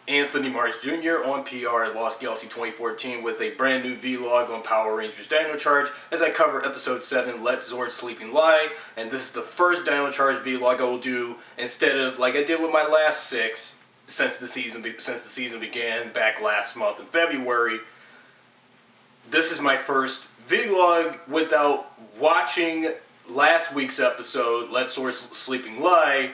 Anthony March Jr. on PRLostGalaxy2014 with a brand new vlog on Power Rangers Dino Charge as I cover episode 7, Let Zords Sleeping Lie, and this is the first Dino Charge vlog I will do instead of like I did with my last 6 since the season began back last month in February. This is my first vlog without watching last week's episode, Let Zords Sleeping Lie.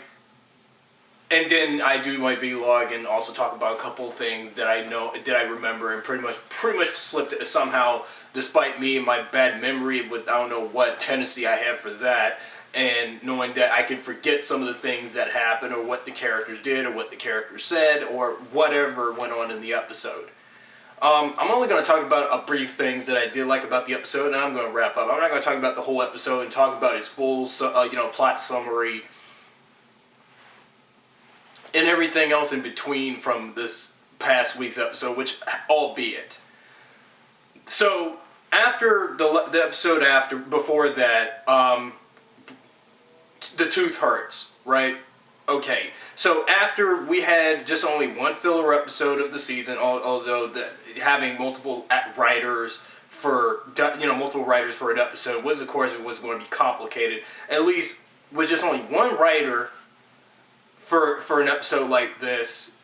And then I do my vlog and also talk about a couple of things that I remember and pretty much slipped it somehow, despite me and my bad memory with I don't know what tendency I have for that, and knowing that I can forget some of the things that happened or what the characters did or what the characters said or whatever went on in the episode. I'm only going to talk about a brief things that I did like about the episode, and I'm going to wrap up. I'm not going to talk about the whole episode and talk about its full plot summary and everything else in between from this past week's episode, which, albeit. So, after the episode before that, the tooth hurts, right? Okay, so after we had just only one filler episode of the season, although having multiple writers for an episode was, of course, it was going to be complicated. At least with just only one writer for an episode like this,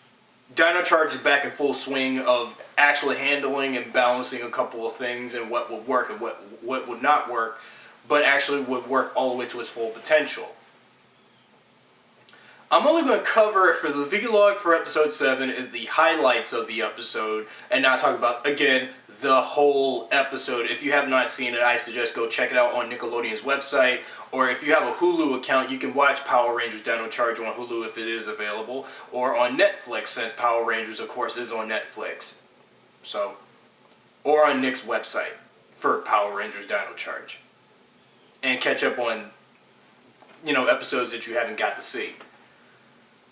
Dino Charge is back in full swing of actually handling and balancing a couple of things and what would work and what would not work, but actually would work all the way to its full potential. I'm only going to cover, for the vlog for episode 7, is the highlights of the episode, and not talk about, again, the whole episode. If you have not seen it, I suggest go check it out on Nickelodeon's website, or if you have a Hulu account, you can watch Power Rangers Dino Charge on Hulu if it is available, or on Netflix, since Power Rangers, of course, is on Netflix. So, or on Nick's website for Power Rangers Dino Charge. And catch up on, episodes that you haven't got to see.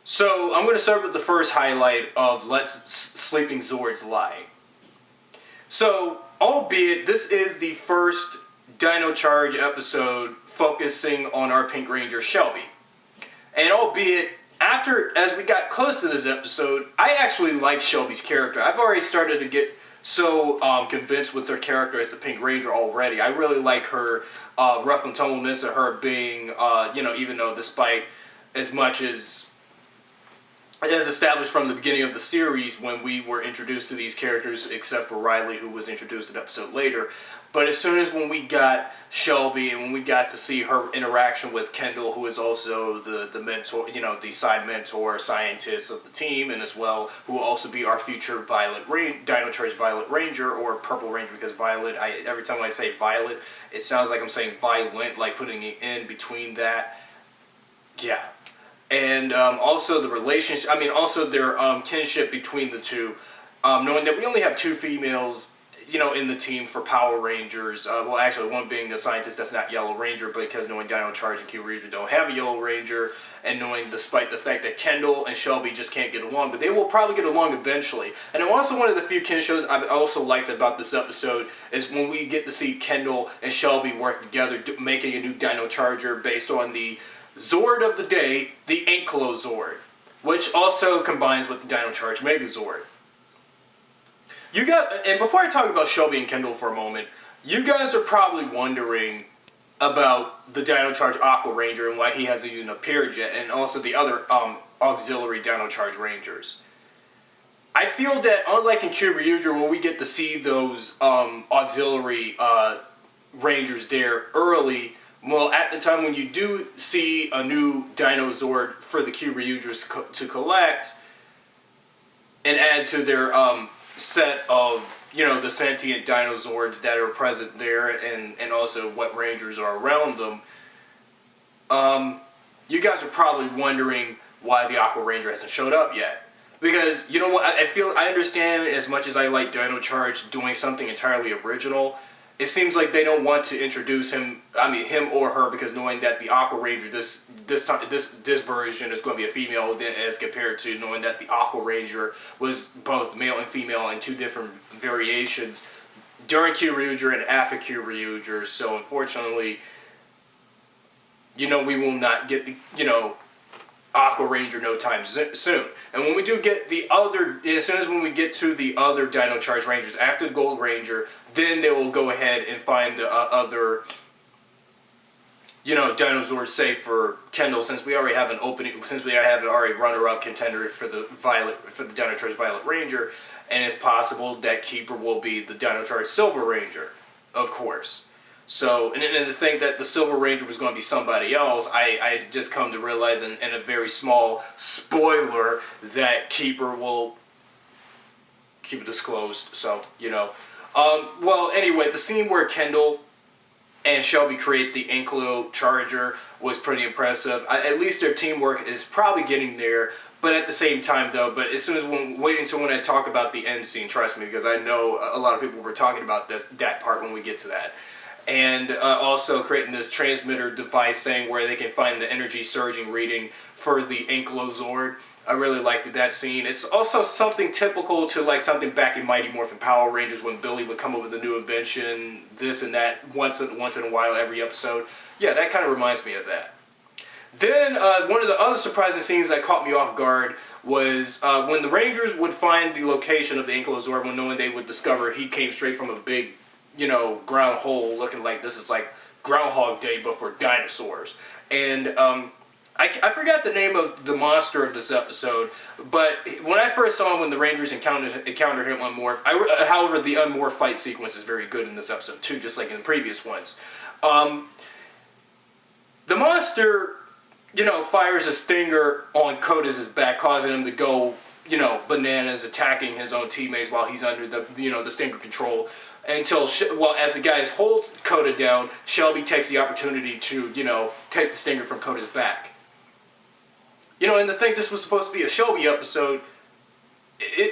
So, I'm going to start with the first highlight of Let Sleeping Zords Lie. So, albeit this is the first Dino Charge episode focusing on our Pink Ranger Shelby. And albeit, as we got close to this episode, I actually like Shelby's character. I've already started to get so convinced with her character as the Pink Ranger already. I really like her rough and tumbleness of her being, even though despite as much as established from the beginning of the series when we were introduced to these characters, except for Riley, who was introduced an episode later. But as soon as when we got Shelby and when we got to see her interaction with Kendall, who is also the mentor, the side mentor scientist of the team, and as well who will also be our future Dino Charge Violet Ranger, or Purple Ranger, because Violet, every time I say Violet, it sounds like I'm saying violent, like putting it in between that. Yeah. And also the relationship, also their kinship between the two, knowing that we only have 2 females, in the team for Power Rangers. Well, actually, one being a scientist that's not Yellow Ranger, because knowing Dino Charge and Q-Ranger don't have a Yellow Ranger, and knowing despite the fact that Kendall and Shelby just can't get along, but they will probably get along eventually. And also one of the few kinshows I also liked about this episode is when we get to see Kendall and Shelby work together, making a new Dino Charger based on the Zord of the day, the Ankilo Zord, which also combines with the Dino Charge Megazord. And before I talk about Shelby and Kendall for a moment, you guys are probably wondering about the Dino Charge Aqua Ranger and why he hasn't even appeared yet, and also the other auxiliary Dino Charge Rangers. I feel that unlike in Q-Ranger, when we get to see those auxiliary Rangers there early, well, at the time when you do see a new Dino Zord for the Q-Rangers to collect and add to their set of, the sentient Dino Zords that are present there, and also what Rangers are around them, you guys are probably wondering why the Aqua Ranger hasn't showed up yet. Because, you know what, I understand, as much as I like Dino Charge doing something entirely original, it seems like they don't want to introduce him or her, because knowing that the Aqua Ranger this version is going to be a female, as compared to knowing that the Aqua Ranger was both male and female in 2 different variations during Q-Ranger and after Q-Ranger. So unfortunately, we will not get the Aqua Ranger no time soon. And when we do get the other, as soon as when we get to the other Dino Charge Rangers after the Gold Ranger, then they will go ahead and find other, you know, Dino Zords safe for Kendall, since we already have an opening, since we have an already runner-up contender for the Dino Charge Violet Ranger, and it's possible that Keeper will be the Dino Charge Silver Ranger, of course. So, and to think that the Silver Ranger was going to be somebody else, I just come to realize in a very small spoiler that Keeper will keep it disclosed. So, you know. Well, anyway, the scene where Kendall and Shelby create the Ankilo Charger was pretty impressive. At least their teamwork is probably getting there. But at the same time, though, but as soon as wait until when I talk about the end scene, trust me, because I know a lot of people were talking about that part when we get to that. And also creating this transmitter device thing where they can find the energy surging reading for the Ankilo Zord. I really liked that scene. It's also something typical to like something back in Mighty Morphin Power Rangers when Billy would come up with a new invention, this and that, once in a while every episode. Yeah, that kind of reminds me of that. Then one of the other surprising scenes that caught me off guard was when the Rangers would find the location of the Ankilo Zord, when knowing they would discover he came straight from a big, you know, ground hole, looking like this is like Groundhog Day but for dinosaurs. And I forgot the name of the monster of this episode, but when I first saw him, when the Rangers encountered him on Morph, however, the Unmorph fight sequence is very good in this episode too, just like in the previous ones. The monster, you know, fires a stinger on Koda's back, causing him to go, you know, bananas, attacking his own teammates while he's under the, you know, the stinger control. Until, well, as the guys hold Koda down, Shelby takes the opportunity to, you know, take the stinger from Koda's back. You know, and to think this was supposed to be a Shelby episode,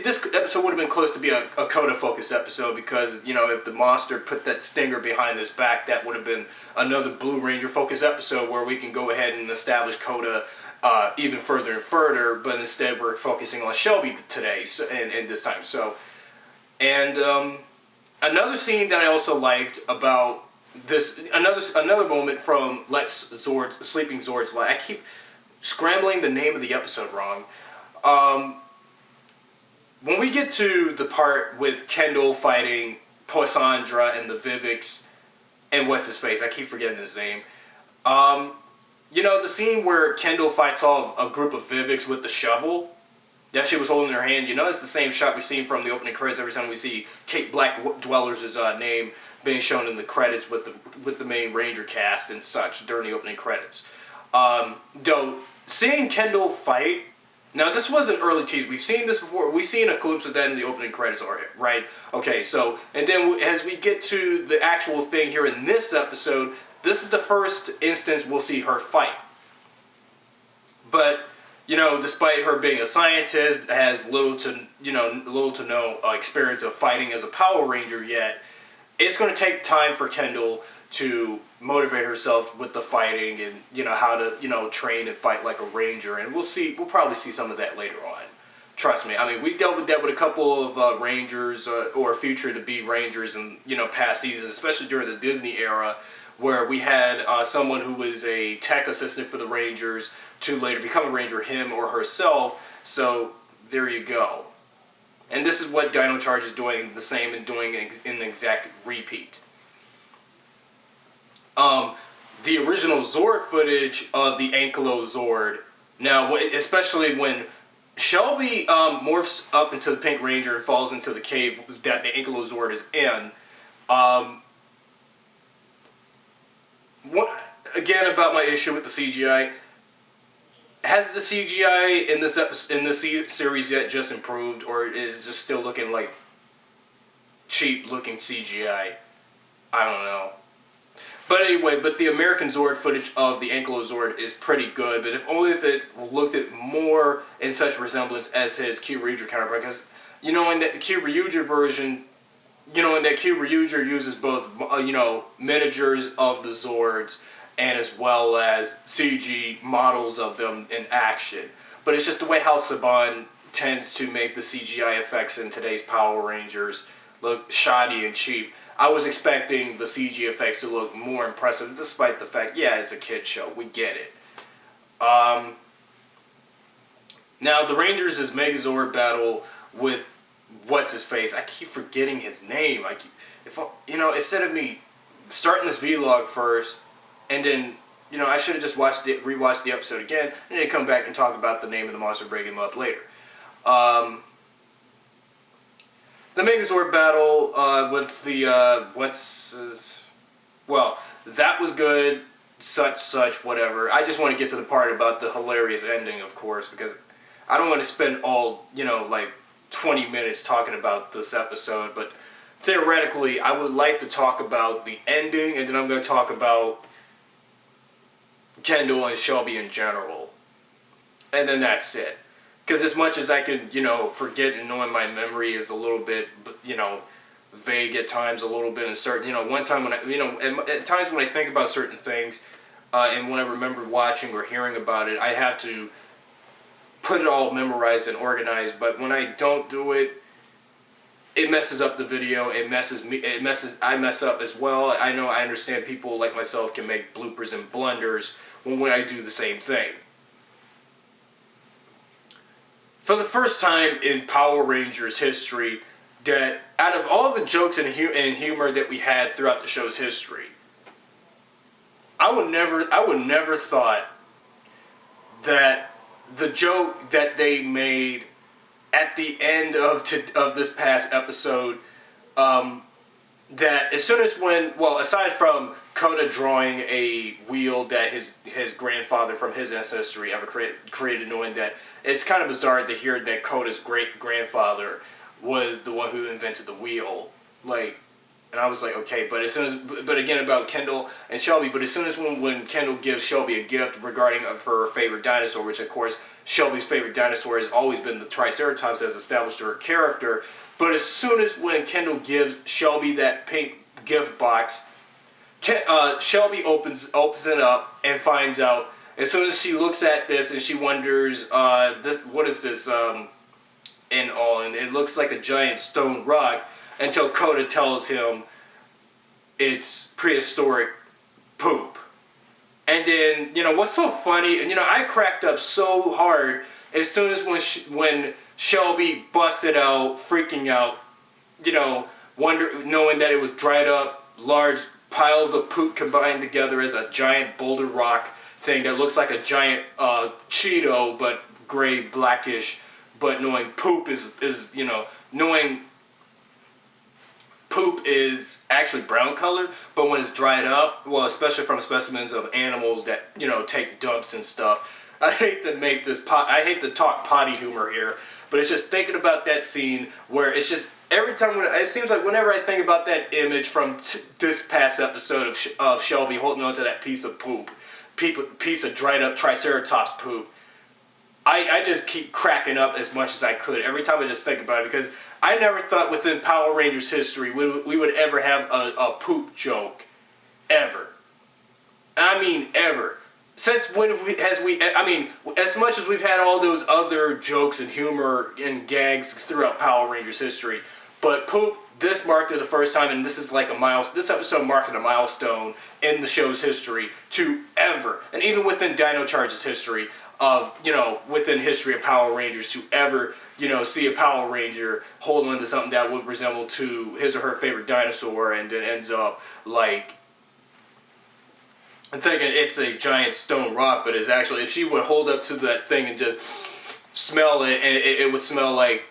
this episode would have been close to be a Koda-focused episode, because, you know, if the monster put that stinger behind his back, that would have been another Blue Ranger-focused episode where we can go ahead and establish Koda even further and further, but instead we're focusing on Shelby today, so, and this time. So, and another scene that I also liked about this, another moment from Sleeping Zords. I keep scrambling the name of the episode wrong. When we get to the part with Kendall fighting Poisandra and the Viveks and what's his face, I keep forgetting his name. You know, the scene where Kendall fights off a group of Viveks with the shovel that she was holding in her hand, you know, it's the same shot we've seen from the opening credits every time we see Kate Black Dwellers' name being shown in the credits with the main Ranger cast and such during the opening credits. Though, seeing Kendall fight, now this was an early tease, we've seen this before, we've seen a glimpse of that in the opening credits already, right? Okay, so, and then as we get to the actual thing here in this episode, this is the first instance we'll see her fight. But, you know, despite her being a scientist, has little to no experience of fighting as a Power Ranger yet, it's going to take time for Kendall to motivate herself with the fighting and, you know, how to, you know, train and fight like a Ranger. And we'll probably see some of that later on. Trust me. I mean, we dealt with that with a couple of Rangers or future-to-be Rangers in, you know, past seasons, especially during the Disney era, where we had someone who was a tech assistant for the Rangers to later become a Ranger, him or herself. So there you go. And this is what Dino Charge is doing the same and doing in the exact repeat. The original Zord footage of the Ankilo Zord, now especially when Shelby morphs up into the Pink Ranger and falls into the cave that the Ankilo Zord is in, what again about my issue with the CGI? Has the CGI in this series yet just improved, or is it just still looking like cheap looking CGI? I don't know. But anyway, the American Zord footage of the Ankilo Zord is pretty good, but if only if it looked at more in such resemblance as his Kyoryuger counterpart, because, you know, in that Kyoryuger version, you know, in that Kyoryuger uses both, you know, miniatures of the Zords and as well as CG models of them in action. But it's just the way how Saban tends to make the CGI effects in today's Power Rangers look shoddy and cheap. I was expecting the CG effects to look more impressive, despite the fact, yeah, it's a kid's show, we get it. Now, the Rangers' Megazord battle with what's his face. I keep forgetting his name. Instead of me starting this vlog first, and then I should have just rewatched the episode again, and then come back and talk about the name of the monster, bring him up later. The Megazord battle with the that was good. Such whatever. I just want to get to the part about the hilarious ending, of course, because I don't want to spend all 20 minutes talking about this episode, but theoretically I would like to talk about the ending, and then I'm going to talk about Kendall and Shelby in general, and then that's it. Because as much as I can forget, and knowing my memory is a little bit vague at times, a little bit, and certain one time when at times when I think about certain things, and when I remember watching or hearing about it, I have to put it all memorized and organized. But when I don't do it, it messes up the video. I mess up as well. I understand people like myself can make bloopers and blunders when I do the same thing. For the first time in Power Rangers history, that out of all the jokes and humor that we had throughout the show's history, I would never thought that the joke that they made at the end of this past episode, that as soon as aside from Kota drawing a wheel that his grandfather from his ancestry ever created, knowing that it's kind of bizarre to hear that Kota's great grandfather was the one who invented the wheel, and I was like, okay, but again about Kendall and Shelby, but as soon as when Kendall gives Shelby a gift regarding of her favorite dinosaur, which of course Shelby's favorite dinosaur has always been the Triceratops as established to her character, but as soon as when Kendall gives Shelby that pink gift box, Shelby opens it up and finds out, as soon as she looks at this and she wonders, what is this, and it looks like a giant stone rock, until Kota tells him it's prehistoric poop. And then, what's so funny, and I cracked up so hard as soon as when Shelby busted out, freaking out, knowing that it was dried up, large piles of poop combined together as a giant boulder rock thing that looks like a giant Cheeto, but gray, blackish, but knowing poop knowing poop is actually brown colored, but when it's dried up, especially from specimens of animals that take dumps and stuff. I hate to talk potty humor here, but it's just thinking about that scene where it's just every time it seems like whenever I think about that image from this past episode of Shelby holding onto that piece of poop, piece of dried up Triceratops poop, I just keep cracking up as much as I could every time I just think about it, because I never thought within Power Rangers history we would ever have a poop joke, ever. I mean ever. Since when as much as we've had all those other jokes and humor and gags throughout Power Rangers history, but poop, this marked it the first time, and this is like this episode marked a milestone in the show's history to ever, and even within Dino Charge's history of, within history of Power Rangers, to ever, see a Power Ranger hold on to something that would resemble to his or her favorite dinosaur, and then ends up I'm thinking it's a giant stone rock, but it's actually, if she would hold up to that thing and just smell it, and it would smell like,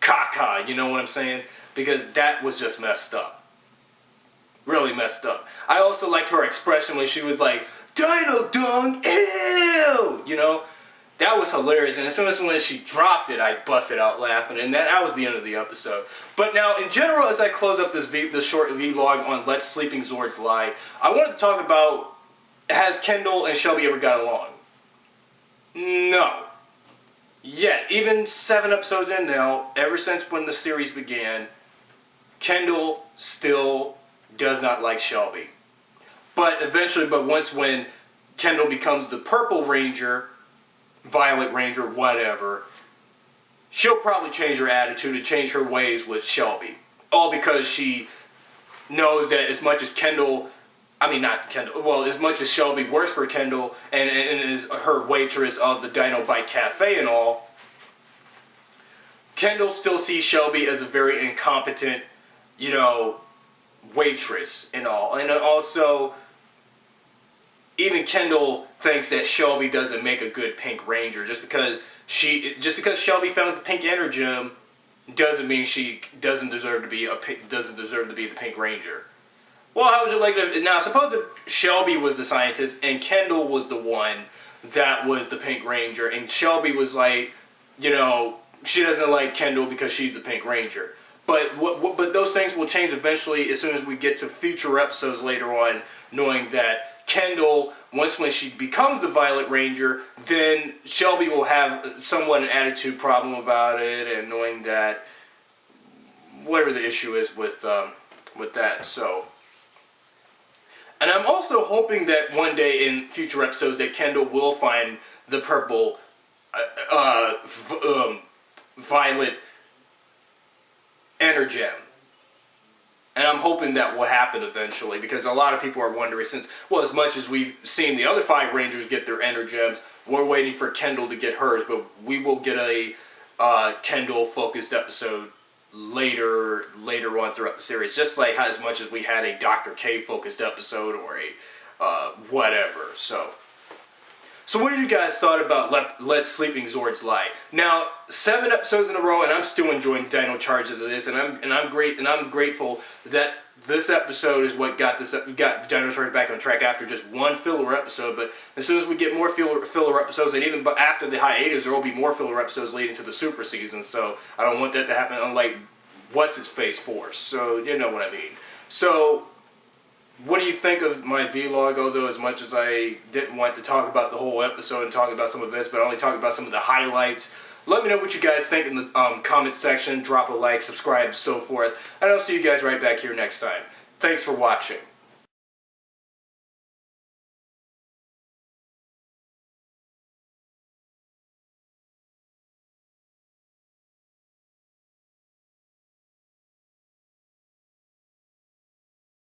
caca, you know what I'm saying? Because that was just messed up. Really messed up. I also liked her expression when she was like, Dino dung, ew! That was hilarious, and as soon as when she dropped it, I busted out laughing, and that was the end of the episode. But now, in general, as I close up this short vlog on Let Sleeping Zords Lie, I wanted to talk about, has Kendall and Shelby ever got along? No. Yet, even 7 episodes in now, ever since when the series began, Kendall still does not like Shelby. But once when Kendall becomes the Purple Ranger, Violet Ranger, whatever, she'll probably change her attitude and change her ways with Shelby. All because she knows that as much as Kendall I mean, not Kendall. Well, as much as Shelby works for Kendall and is her waitress of the Dino Bite Cafe and all, Kendall still sees Shelby as a very incompetent, you know, waitress and all. And also, even Kendall thinks that Shelby doesn't make a good Pink Ranger. Just because Shelby found the pink energem doesn't mean she doesn't deserve to be the Pink Ranger. Well, how would you like to... Now, suppose that Shelby was the scientist and Kendall was the one that was the Pink Ranger, and Shelby was like, you know, she doesn't like Kendall because she's the Pink Ranger. But but those things will change eventually as soon as we get to future episodes later on, knowing that Kendall, when she becomes the Violet Ranger, then Shelby will have somewhat an attitude problem about it, and knowing that whatever the issue is with that, so... And I'm also hoping that one day in future episodes that Kendall will find the purple, violet energem. And I'm hoping that will happen eventually, because a lot of people are wondering, since, well, as much as we've seen the other 5 Rangers get their energems, we're waiting for Kendall to get hers, but we will get a Kendall-focused episode later on throughout the series, just like how as much as we had a Dr. K focused episode or a whatever. So what did you guys thought about Let Sleeping Zords Lie? Now, 7 episodes in a row, and I'm still enjoying Dino Charges of this, and I'm grateful that this episode is what got Dino Charge back on track after just one filler episode. But as soon as we get more filler episodes, and even after the hiatus, there will be more filler episodes leading to the super season. So I don't want that to happen, unlike What's-Its-Face Force. So you know what I mean. So what do you think of my vlog? Although as much as I didn't want to talk about the whole episode and talk about some events, but I only talk about some of the highlights. Let me know what you guys think in the comment section. Drop a like, subscribe, so forth. And I'll see you guys right back here next time. Thanks for watching.